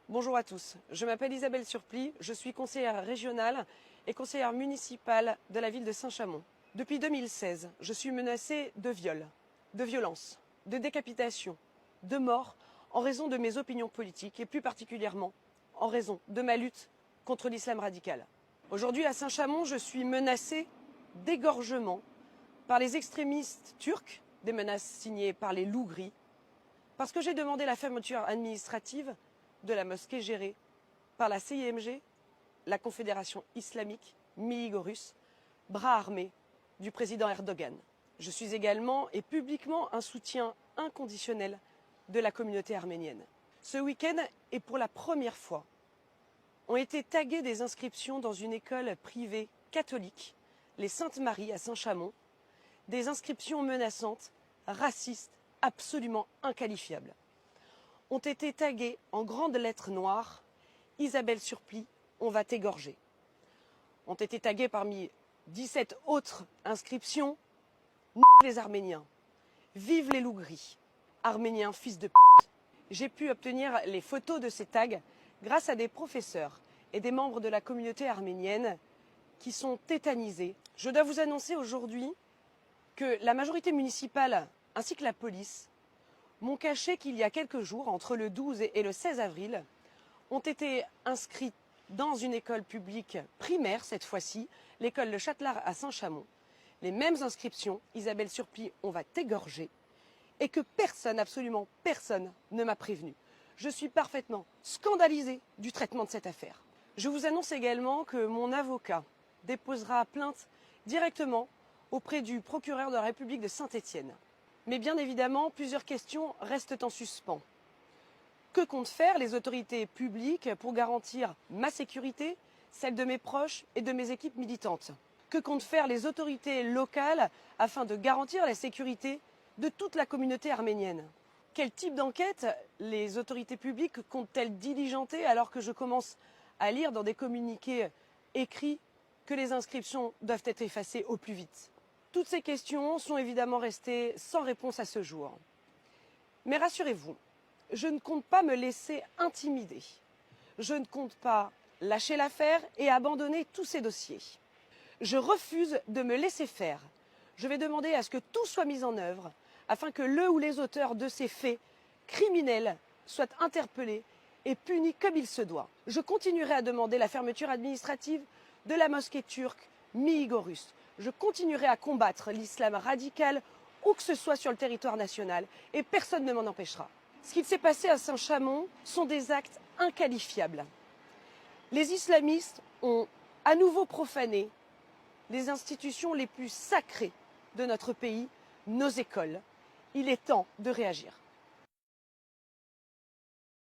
Bonjour à tous, je m'appelle Isabelle Surplis, je suis conseillère régionale et conseillère municipale de la ville de Saint-Chamond. Depuis 2016, je suis menacée de viol, de violence, de décapitation, de mort en raison de mes opinions politiques et plus particulièrement en raison de ma lutte contre l'islam radical. Aujourd'hui à Saint-Chamond, je suis menacée d'égorgement par les extrémistes turcs, des menaces signées par les loups gris, parce que j'ai demandé la fermeture administrative de la mosquée gérée par la CIMG, la Confédération islamique militaire-russe, bras armé du président Erdogan. Je suis également et publiquement un soutien inconditionnel de la communauté arménienne. Ce week-end, et pour la première fois, ont été taguées des inscriptions dans une école privée catholique, les Saintes-Maries à Saint-Chamond, des inscriptions menaçantes, racistes, absolument inqualifiables. Ont été taguées en grandes lettres noires « Isabelle Surplis, on va t'égorger ». Ont été taguées parmi 17 autres inscriptions « les Arméniens »,« Vive les loups gris »,« Arméniens, fils de p***». J'ai pu obtenir les photos de ces tags grâce à des professeurs et des membres de la communauté arménienne qui sont tétanisés. Je dois vous annoncer aujourd'hui que la majorité municipale ainsi que la police m'ont caché qu'il y a quelques jours, entre le 12 et le 16 avril, ont été inscrits dans une école publique primaire, cette fois-ci, l'école Le Châtelard à Saint-Chamond, les mêmes inscriptions, Isabelle Surplis, on va t'égorger, et que personne, absolument personne, ne m'a prévenu. Je suis parfaitement scandalisée du traitement de cette affaire. Je vous annonce également que mon avocat déposera plainte directement auprès du procureur de la République de Saint-Étienne. Mais bien évidemment, plusieurs questions restent en suspens. Que comptent faire les autorités publiques pour garantir ma sécurité, celle de mes proches et de mes équipes militantes? Que comptent faire les autorités locales afin de garantir la sécurité de toute la communauté arménienne? Quel type d'enquête les autorités publiques comptent-elles diligenter alors que je commence à lire dans des communiqués écrits que les inscriptions doivent être effacées au plus vite? Toutes ces questions sont évidemment restées sans réponse à ce jour. Mais rassurez-vous, je ne compte pas me laisser intimider. Je ne compte pas lâcher l'affaire et abandonner tous ces dossiers. Je refuse de me laisser faire. Je vais demander à ce que tout soit mis en œuvre afin que le ou les auteurs de ces faits criminels soient interpellés et punis comme il se doit. Je continuerai à demander la fermeture administrative de la mosquée turque militaire-russe. Je continuerai à combattre l'islam radical où que ce soit sur le territoire national et personne ne m'en empêchera. Ce qu'il s'est passé à Saint-Chamond sont des actes inqualifiables. Les islamistes ont à nouveau profané les institutions les plus sacrées de notre pays, nos écoles. Il est temps de réagir.